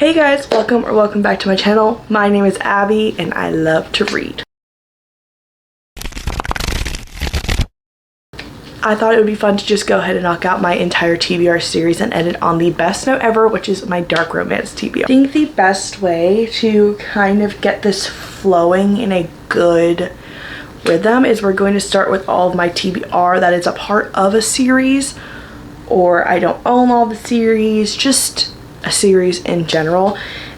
Hey guys, welcome back to my channel. My name is Abby and I love to read. I thought it would be fun to just go ahead and knock out my entire TBR series and end it on the best note ever, which is my dark romance TBR. I think the best way to kind of get this flowing in a good rhythm is we're going to start with all of my TBR that is a part of a series, or I don't own all the series, just a series in general.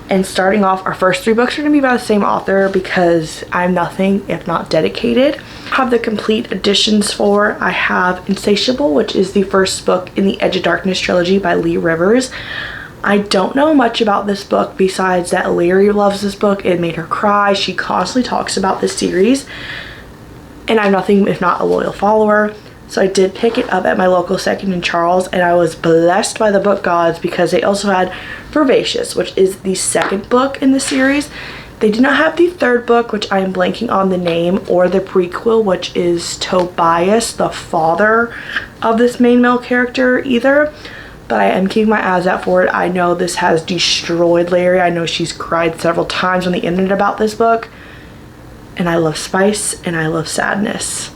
And starting off, our first 3 books are going to be by the same author because I'm nothing if not dedicated. I have the complete editions for. I have Insatiable, which is the first book in the Edge of Darkness trilogy by Lee Rivers. I don't know much about this book besides that Larry loves this book. It made her cry. She constantly talks about this series, and I'm nothing if not a loyal follower. So I did pick it up at my local second in Charles, and I was blessed by the book gods because they also had Vivacious, which is the second book in the series. They did not have the third book, which I am blanking on the name, or the prequel, which is Tobias, the father of this main male character, either. But I am keeping my eyes out for it. I know this has destroyed Larry. I know she's cried several times on the internet about this book. And I love spice and I love sadness.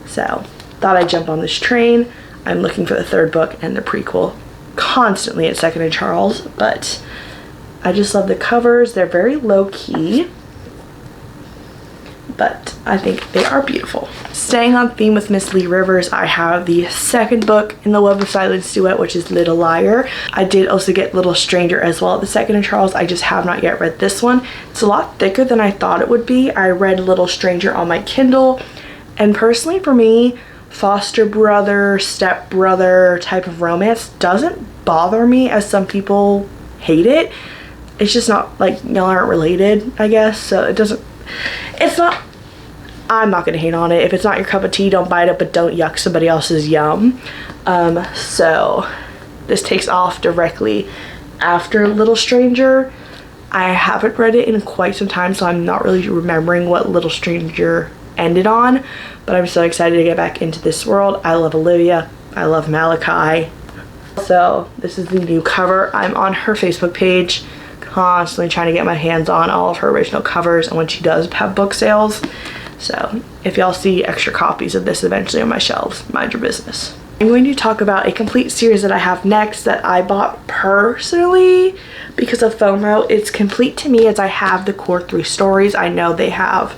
So thought I'd jump on this train. I'm looking for the third book and the prequel constantly at second and Charles, but I just love the covers. They're very low-key, but I think they are beautiful. Staying on theme with Miss Lee Rivers, I have the second book in the Web of Silence duet, which is Little Liar. I did also get Little Stranger as well at the second and Charles. I just have not yet read this one. It's a lot thicker than I thought it would be. I read Little Stranger on my Kindle, and personally for me, foster brother, step brother type of romance doesn't bother me as some people hate it. It's just not, like, y'all aren't related, I guess, so I'm not gonna hate on it. If it's not your cup of tea, don't bite it, but don't yuck somebody else's yum. So this takes off directly after Little Stranger. I haven't read it in quite some time, so I'm not really remembering what Little Stranger ended on, but I'm so excited to get back into this world. I love Olivia. I love Malachi. So this is the new cover. I'm on her Facebook page, constantly trying to get my hands on all of her original covers, and when she does have book sales. So if y'all see extra copies of this eventually on my shelves, mind your business. I'm going to talk about a complete series that I have next that I bought personally because of FOMO. It's complete to me as I have the core 3 stories. I know they have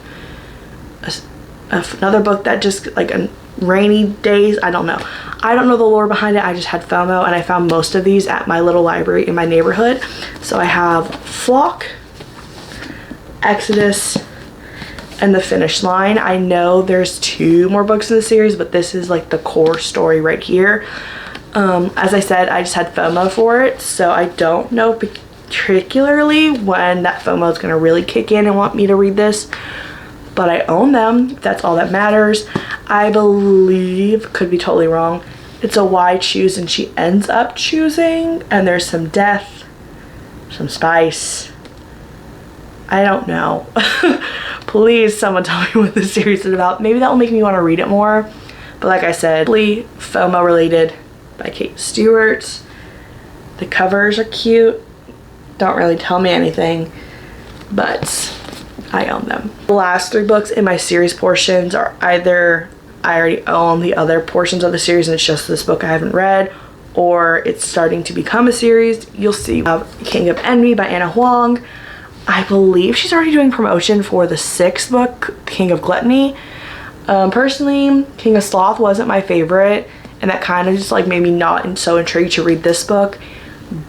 another book that just, like, a rainy days, I don't know the lore behind it. I just had FOMO and I found most of these at my little library in my neighborhood. So I have Flock, Exodus, and The Finish Line. I know there's 2 more books in the series, but this is like the core story right here. As I said, I just had FOMO for it, so I don't know particularly when that FOMO is going to really kick in and want me to read this, but I own them. That's all that matters. I believe, could be totally wrong, it's a why choose and she ends up choosing, and there's some death, some spice. I don't know. Please someone tell me what this series is about. Maybe that will make me want to read it more. But like I said, FOMO related by Kate Stewart. The covers are cute. Don't really tell me anything, but I own them. The last 3 books in my series portions are either I already own the other portions of the series and it's just this book I haven't read, or it's starting to become a series. You'll see King of Envy by Anna Huang. I believe she's already doing promotion for the 6th book, King of Gluttony. Personally, King of Sloth wasn't my favorite, and that kind of just, like, made me not so intrigued to read this book.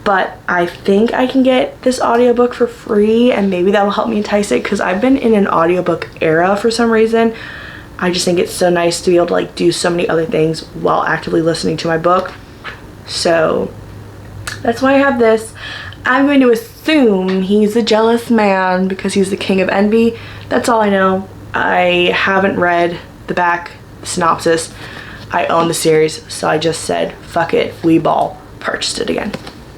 But I think I can get this audiobook for free, and maybe that'll help me entice it, because I've been in an audiobook era for some reason. I just think it's so nice to be able to, like, do so many other things while actively listening to my book. So that's why I have this. I'm going to assume he's a jealous man because he's the King of Envy. That's all I know. I haven't read the back synopsis. I own the series, so I just said, fuck it, we ball. Purchased it again.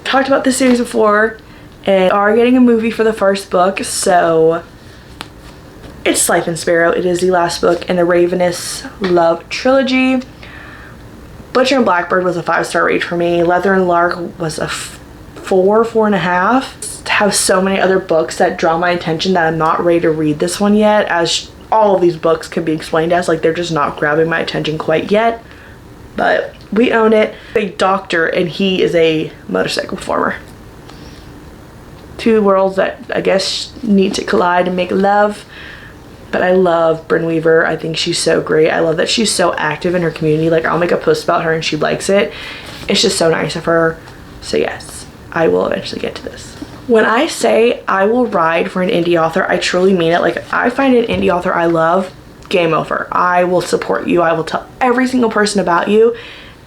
Talked about this series before, and we are getting a movie for the first book, so it's Life and Sparrow. It is the last book in the Ravenous Love trilogy. Butcher and Blackbird was a 5-star rate for me. Leather and Lark was a 4.5. have so many other books that draw my attention that I'm not ready to read this one yet, as all of these books can be explained as like they're just not grabbing my attention quite yet. But we own it. A doctor, and he is a motorcycle performer. Two worlds that I guess need to collide and make love. But I love Brynn Weaver. I think she's so great. I love that she's so active in her community. Like, I'll make a post about her and she likes it. It's just so nice of her. So yes, I will eventually get to this. When I say I will ride for an indie author, I truly mean it. Like, if I find an indie author I love, game over. I will support you. I will tell every single person about you.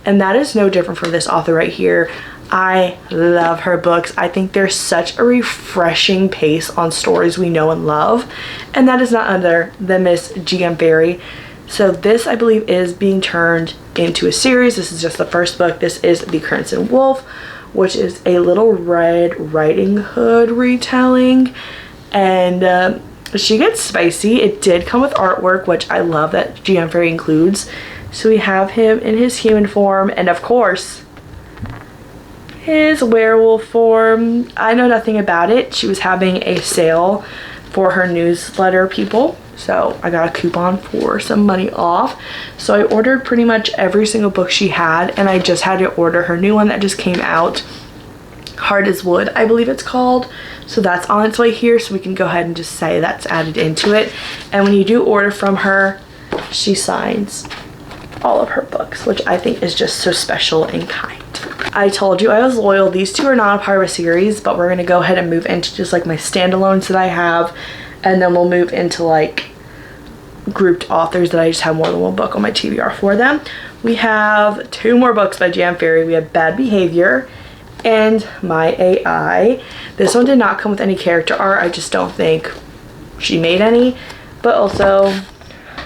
And that is no different from this author right here. I love her books. I think there's such a refreshing pace on stories we know and love. And that is not other than Miss G.M. Barry. So this, I believe, is being turned into a series. This is just the first book. This is The Crimson Wolf, which is a Little Red Riding Hood retelling. And she gets spicy. It did come with artwork, which I love that G.M. Barry includes. So we have him in his human form, and of course, his werewolf form. I know nothing about it. She was having a sale for her newsletter people, so I got a coupon for some money off. So I ordered pretty much every single book she had, and I just had to order her new one that just came out, Hard as Wood, I believe it's called. So that's on its way here, so we can go ahead and just say that's added into it. And when you do order from her, she signs all of her books, which I think is just so special and kind. I told you I was loyal. These two are not a part of a series, but we're gonna go ahead and move into just like my standalones that I have, and then we'll move into like grouped authors that I just have more than one book on my TBR for them. We have two more books by G.M. Barry. We have Bad Behavior and My AI. This one did not come with any character art. I just don't think she made any, but also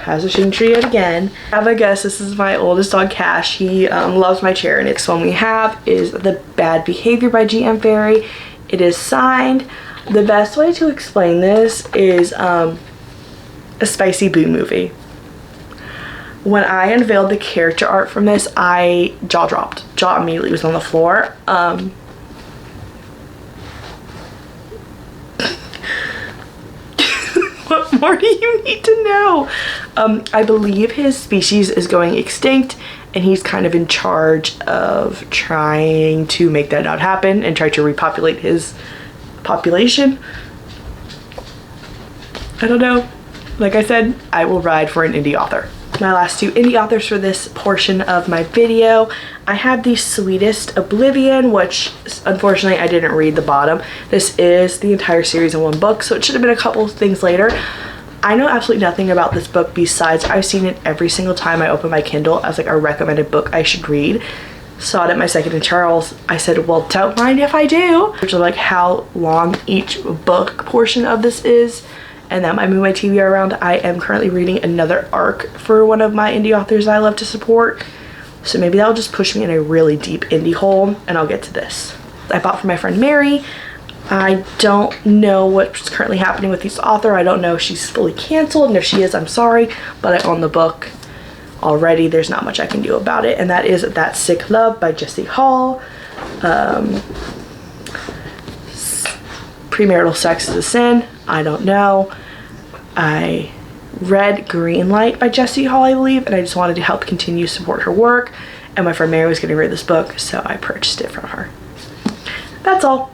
has a signature yet again. I have a guess. This is my oldest dog, Cash. He loves my chair. And next one we have is The Bad Behavior by G.M. Barry. It is signed. The best way to explain this is a spicy boo movie. When I unveiled the character art from this, I jaw dropped. Jaw immediately was on the floor. What more do you need to know? I believe his species is going extinct, and he's kind of in charge of trying to make that not happen and try to repopulate his population. I don't know. Like I said, I will ride for an indie author. My last two indie authors for this portion of my video, I have The Sweetest Oblivion, which unfortunately I didn't read the bottom. This is the entire series in one book, so it should have been a couple things later. I know absolutely nothing about this book besides I've seen it every single time I open my Kindle as like a recommended book I should read. Saw it at my second in Charles. I said, well, don't mind if I do. Which is like how long each book portion of this is. And that might move my TBR around. I am currently reading another arc for one of my indie authors I love to support. So maybe that'll just push me in a really deep indie hole, and I'll get to this. I bought for my friend Mary. I don't know what's currently happening with this author. I don't know if she's fully canceled, and if she is, I'm sorry, but I own the book already. There's not much I can do about it, and that is That Sick Love by Jessie Hall. Premarital Sex is a Sin. I don't know. I read Green Light by Jessie Hall, I believe, and I just wanted to help continue to support her work, and my friend Mary was going to read this book, so I purchased it from her. That's all.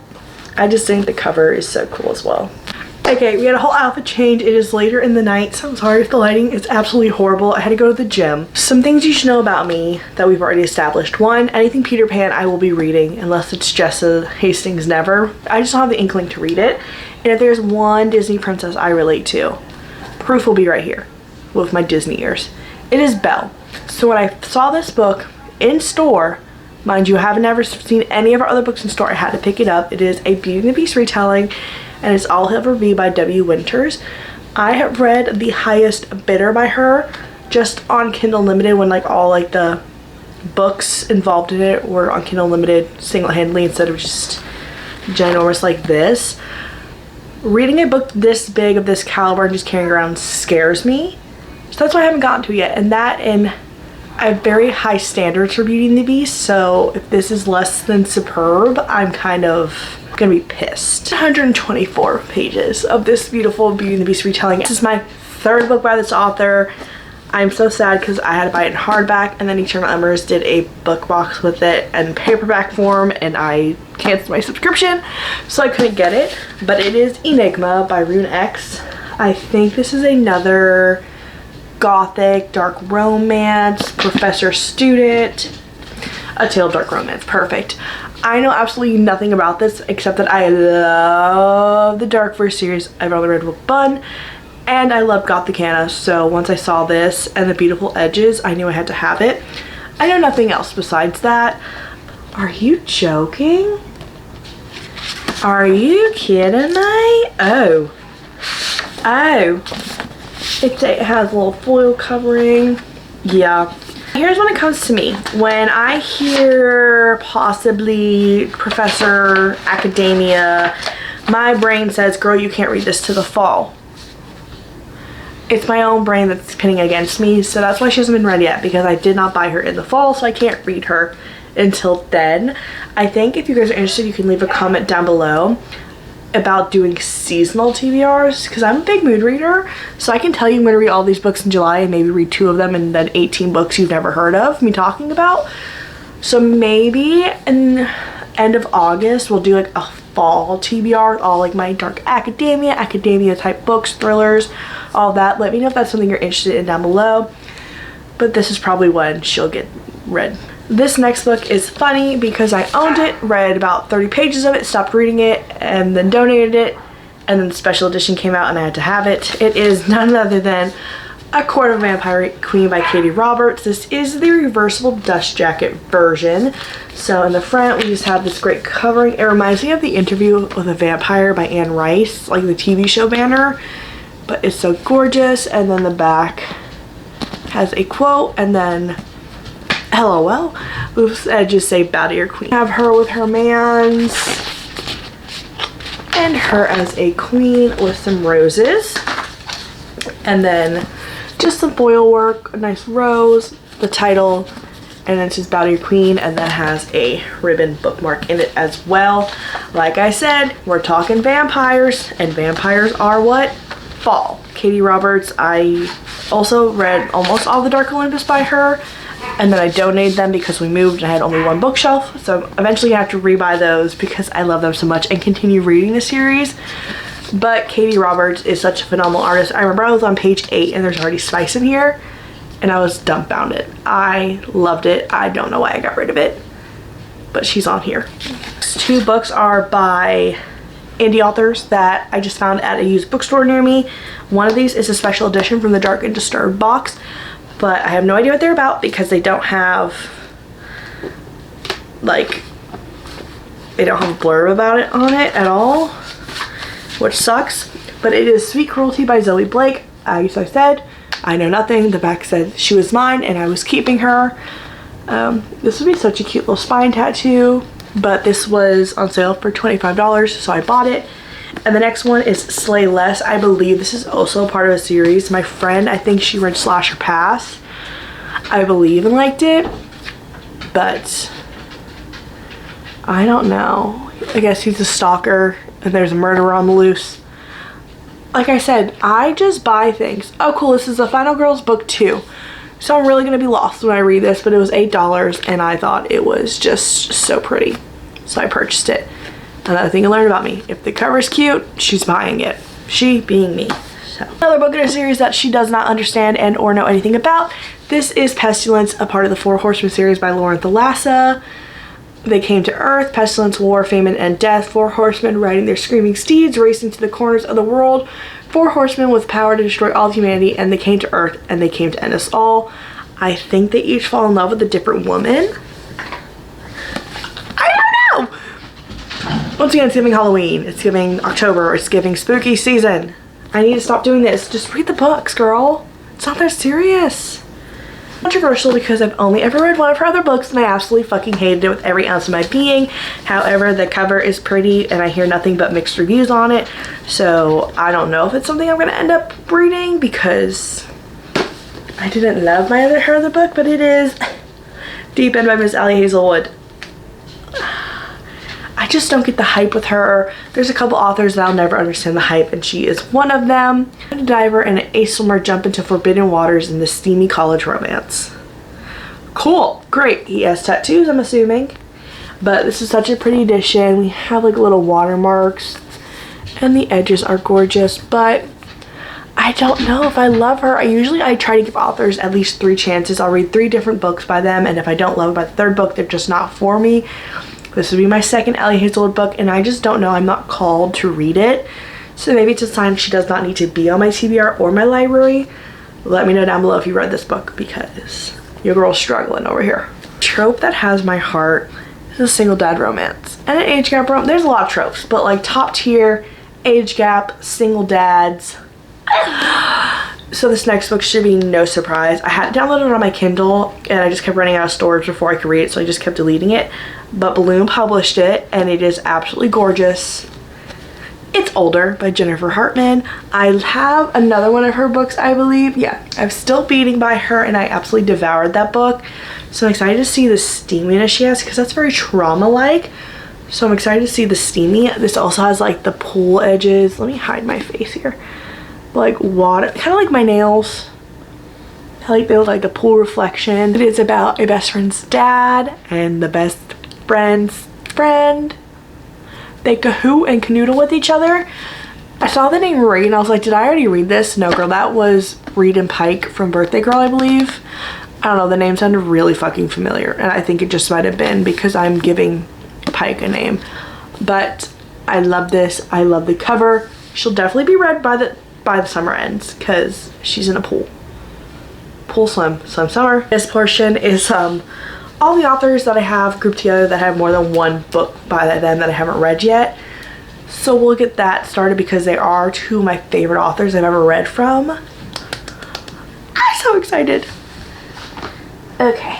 I just think the cover is so cool as well. Okay, we had a whole outfit change. It is later in the night, so I'm sorry if the lighting is absolutely horrible. I had to go to the gym. Some things you should know about me that we've already established. One, anything Peter Pan I will be reading, unless it's Jessa Hastings Never. I just don't have the inkling to read it. And if there's one Disney princess I relate to, proof will be right here with my Disney ears. It is Belle. So when I saw this book in store, mind you, I haven't ever seen any of our other books in store, I had to pick it up. It is a Beauty and the Beast retelling, and it's All He'll Ever Be by W. Winters. I have read The Highest Bidder by her just on Kindle Unlimited when like all like the books involved in it were on Kindle Unlimited single-handedly instead of just ginormous like this. Reading a book this big of this caliber and just carrying around scares me. So that's why I haven't gotten to it yet. And that, and I have very high standards for Beauty and the Beast, so if this is less than superb, I'm kind of gonna be pissed. 124 pages of this beautiful Beauty and the Beast retelling. This is my third book by this author. I'm so sad because I had to buy it in hardback, and then Eternal Embers did a book box with it in paperback form, and I canceled my subscription, so I couldn't get it. But it is Enigma by Rune X. I think this is another gothic dark romance, professor student, a tale of dark romance. Perfect. I know absolutely nothing about this except that I love the Darkverse series. I've only read Book Bun, and I love Gothicana, so once I saw this and the beautiful edges, I knew I had to have it. I know nothing else besides that. Are you joking? Are you kidding me? Oh. It has a little foil covering. Yeah. Here's when it comes to me. When I hear possibly Professor Academia, my brain says, girl, you can't read this to the fall. It's my own brain that's pinning against me, so that's why she hasn't been read yet, because I did not buy her in the fall, so I can't read her until then. I think if you guys are interested, you can leave a comment down below about doing seasonal TBRs, because I'm a big mood reader, so I can tell you I'm going to read all these books in July and maybe read 2 of them, and then 18 books you've never heard of me talking about. So maybe in the end of August we'll do like a fall TBR with all like my dark academia type books, thrillers, all that. Let me know if that's something you're interested in down below, but this is probably when she'll get read. This next book is funny because I owned it, read about 30 pages of it, stopped reading it, and then donated it, and then the special edition came out and I had to have it. It is none other than A Court of Vampire Queen by Katie Roberts. This is the reversible dust jacket version. So in the front we just have this great covering. It reminds me of The Interview with a Vampire by Anne Rice, like the TV show banner, but it's so gorgeous. And then the back has a quote, and then LOL, loose edges say bow to your queen. Have her with her mans, and her as a queen with some roses, and then just some foil work, a nice rose, the title, and then it says bow to your queen, and that has a ribbon bookmark in it as well. Like I said, we're talking vampires, and vampires are what? Fall. Katie Roberts. I also read almost all the Dark Olympus by her, and then I donated them because we moved and I had only one bookshelf, so eventually I have to rebuy those because I love them so much and continue reading the series. But Katie Roberts is such a phenomenal artist. I remember I was on page 8 and there's already spice in here, and I was dumbfounded. I loved it. I don't know why I got rid of it, but she's on here. These 2 books are by indie authors that I just found at a used bookstore near me. One of these is a special edition from the Dark and Disturbed box, but I have no idea what they're about because they don't have like, they don't have a blurb about it on it at all, which sucks. But it is Sweet Cruelty by Zoe Blake. As I said, I know nothing. The back said she was mine and I was keeping her. This would be such a cute little spine tattoo, but this was on sale for $25, so I bought it. And the next one is Slay Less. I believe this is also part of a series. My friend, I think she read Slasher Pass, I believe, and liked it, but I don't know. I guess he's a stalker and there's a murderer on the loose. Like I said, I just buy things. Oh cool, this is the Final Girls book 2. So I'm really gonna be lost when I read this, but it was $8 and I thought it was just so pretty, so I purchased it. Another thing I learned about me: if the cover's cute, she's buying it. She being me. So another book in a series that she does not understand and or know anything about. This is Pestilence, a part of the 4 Horsemen series by Lauren Thalassa. They came to Earth: pestilence, war, famine, and death. 4 horsemen riding their screaming steeds, racing to the corners of the world. 4 horsemen with power to destroy all of humanity, and they came to Earth and they came to end us all. I think they each fall in love with a different woman. I don't know! Once again, it's giving Halloween, it's giving October, it's giving spooky season. I need to stop doing this. Just read the books, girl. It's not that serious. Controversial because I've only ever read one of her other books and I absolutely fucking hated it with every ounce of my being. However, the cover is pretty and I hear nothing but mixed reviews on it, so I don't know if it's something I'm gonna end up reading because I I didn't love my other her other book, but it is Deep End by Miss Allie Hazelwood. I just don't get the hype with her. There's a couple authors that I'll never understand the hype, and she is one of them. A diver and an ace swimmer jump into forbidden waters in the steamy college romance. Cool, great. He has tattoos, I'm assuming. But this is such a pretty edition. We have like little watermarks, and the edges are gorgeous, but I don't know if I love her. I try to give authors at least 3 chances. I'll read 3 different books by them, and if I don't love it by the 3rd book, they're just not for me. This would be my 2nd Allie Hazelwood book, and I just don't know. I'm not called to read it. So maybe it's a sign she does not need to be on my TBR or my library. Let me know down below if you read this book, because your girl's struggling over here. Trope that has my heart is a single dad romance. And an age gap romance. There's a lot of tropes, but like top tier, age gap, single dads. So this next book should be no surprise. I had downloaded it on my Kindle, and I just kept running out of storage before I could read it, so I just kept deleting it. But Balloon published it, and it is absolutely gorgeous. It's Older by Jennifer Hartman. I have another one of her books, I believe. Yeah, I'm still beating by her, and I absolutely devoured that book. So I'm excited to see the steaminess she has, because that's very trauma-like. So I'm excited to see the steamy. This also has like the pool edges. Let me hide my face here. Like water, kind of like my nails. I like they look like the pool reflection. It is about a best friend's dad and the best friend's friend. They cahoot and canoodle with each other. I saw the name Reed and I was like, did I already read this? No, girl, that was Reed and Pike from Birthday Girl, I believe. I don't know, the name sounded really fucking familiar, and I think it just might have been because I'm giving Pike a name. But I love this. I love the cover. She'll definitely be read by the summer ends, because she's in a pool swim summer. This portion is all the authors that I have grouped together that have more than one book by them that I haven't read yet. So we'll get that started, because they are 2 of my favorite authors I've ever read from. I'm so excited. Okay,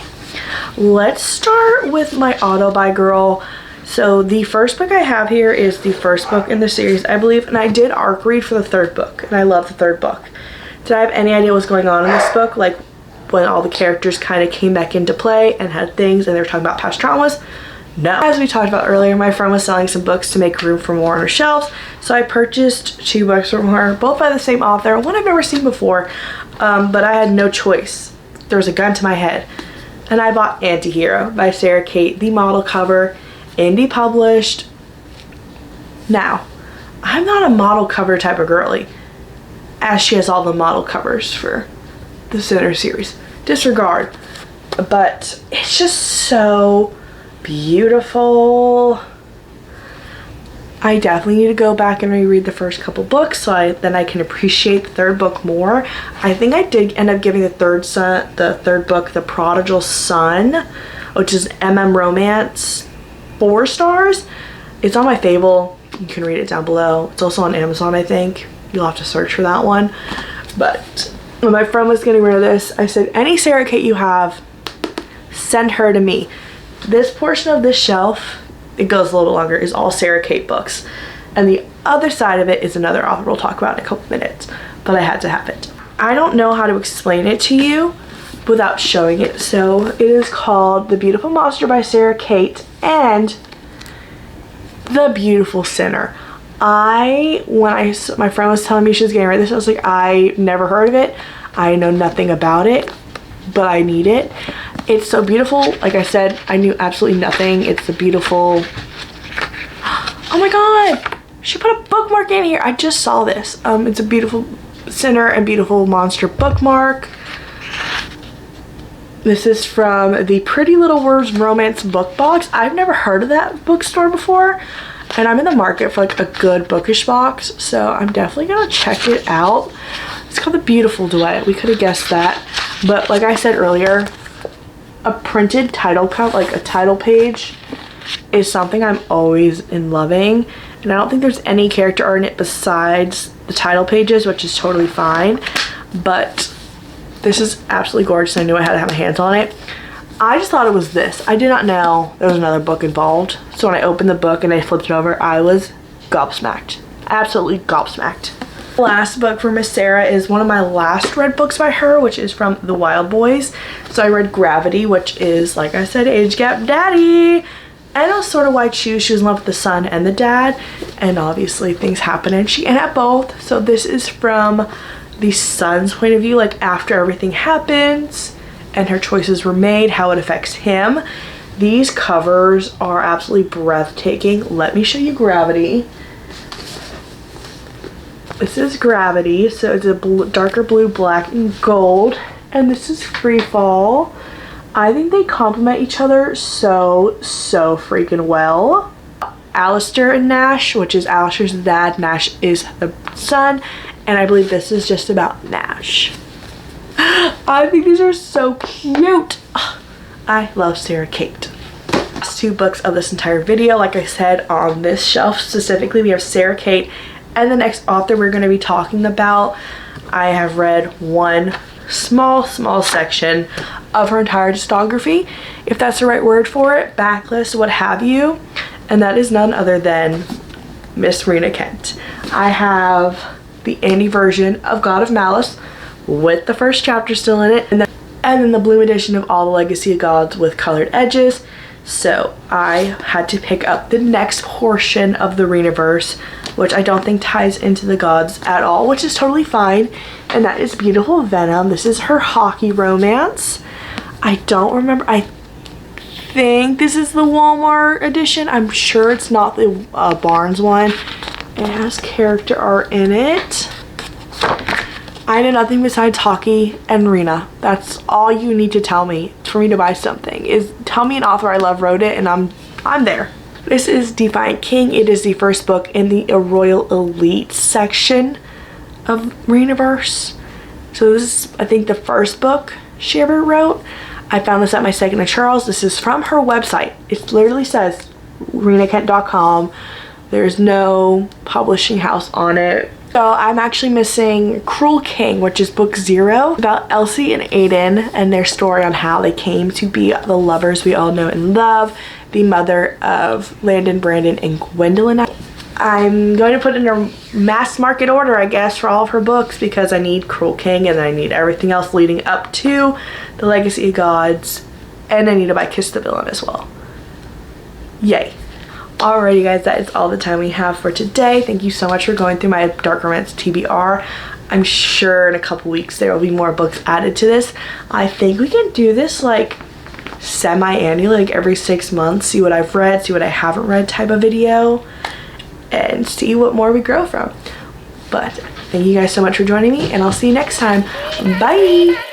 let's start with my auto buy girl. So the first book I have here is the first book in the series, I believe, and I did arc read for the 3rd book, and I love the 3rd book. Did I have any idea what's going on in this book, like when all the characters kind of came back into play and had things and they were talking about past traumas? No. As we talked about earlier, my friend was selling some books to make room for more on her shelves, so I purchased 2 books from her, both by the same author, one I've never seen before, but I had no choice. There was a gun to my head, and I bought Antihero by Sarah Kate, the model cover, indie published. Now, I'm not a model cover type of girly, as she has all the model covers for the Center series. Disregard. But it's just so beautiful. I definitely need to go back and reread the first couple books, so then I can appreciate the 3rd book more. I think I did end up giving the third book, The Prodigal Son, which is MM romance, 4 stars. It's on my Fable. You can read it down below. It's also on Amazon, I think. You'll have to search for that one. But when my friend was getting rid of this, I said, any Sarah Kate you have, send her to me. This portion of this shelf, it goes a little longer, is all Sarah Kate books. And the other side of it is another author we'll talk about in a couple minutes. But I had to have it. I don't know how to explain it to you without showing it. So it is called The Beautiful Monster by Sarah Kate and The Beautiful Sinner. My friend was telling me she was getting rid of this, I was like, I never heard of it. I know nothing about it, but I need it. It's so beautiful. Like I said, I knew absolutely nothing. It's the beautiful, oh my god, she put a bookmark in here. I just saw this. It's a Beautiful Sinner and Beautiful Monster bookmark. This is from the Pretty Little Words Romance book box. I've never heard of that bookstore before, and I'm in the market for like a good bookish box, so I'm definitely gonna check it out. It's called The Beautiful Duet. We could have guessed that, but like I said earlier, a printed title count, like a title page, is something I'm always in loving, and I don't think there's any character art in it besides the title pages, which is totally fine. But this is absolutely gorgeous. I knew I had to have my hands on it. I just thought it was this. I did not know there was another book involved. So when I opened the book and I flipped it over, I was gobsmacked. Absolutely gobsmacked. Last book for Miss Sarah is one of my last read books by her, which is from The Wild Boys. So I read Gravity, which is, like I said, age gap daddy. And it was sort of why I choose. She was in love with the son and the dad, and obviously things happen and she ended up both. So this is from the son's point of view, like after everything happens and her choices were made, how it affects him. These covers are absolutely breathtaking. Let me show you Gravity. This is Gravity, so it's a darker blue, black, and gold. And this is Free Fall. I think they complement each other so freaking well. Alistair and Nash, which is Alistair's dad, Nash is the son, and I believe this is just about Nash. I think these are so cute. I love Sarah Kate. Last two books of this entire video, like I said, on this shelf specifically, we have Sarah Kate, and the next author we're going to be talking about, I have read one small section of her entire discography, if that's the right word for it, backlist, what have you, and that is none other than Miss Rena Kent. I have the indie version of God of Malice with the first chapter still in it, and then the Bloom edition of All the Legacy of Gods with colored edges. So I had to pick up the next portion of the Renaverse, which I don't think ties into the gods at all, which is totally fine, and that is Beautiful Venom. This is her hockey romance. I don't remember. I think this is the Walmart edition. I'm sure it's not the Barnes one. It has character art in it. I know nothing besides hockey and Rena. That's all you need to tell me for me to buy something. Is tell me an author I love wrote it and I'm there. This is Defiant King. It is the first book in the Royal Elite section of Renaverse. So this is, I think, the first book she ever wrote. I found this at my Second and Charles. This is from her website. It literally says renakent.com. There's no publishing house on it. So I'm actually missing Cruel King, which is book 0, about Elsie and Aiden and their story on how they came to be the lovers we all know and love, the mother of Landon, Brandon, and Gwendolyn. I'm going to put in a mass market order, I guess, for all of her books because I need Cruel King and I need everything else leading up to The Legacy of Gods, and I need to buy Kiss the Villain as well. Yay. Alrighty guys, that is all the time we have for today. Thank you so much for going through my Dark Romance TBR. I'm sure in a couple weeks there will be more books added to this. I think we can do this like semi-annually, like every 6 months, see what I've read, see what I haven't read type of video, and see what more we grow from. But thank you guys so much for joining me, and I'll see you next time. Bye!